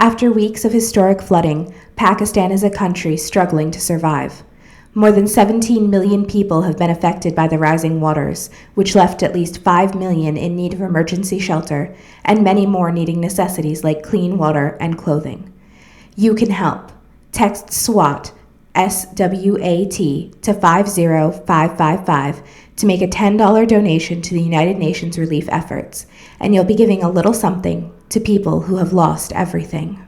After weeks of historic flooding, Pakistan is a country struggling to survive. More than 17 million people have been affected by the rising waters, which left at least 5 million in need of emergency shelter, and many more needing necessities like clean water and clothing. You can help. Text SWAT, S-W-A-T, to 50555 to make a $10 donation to the United Nations relief efforts, and you'll be giving a little something to people who have lost everything.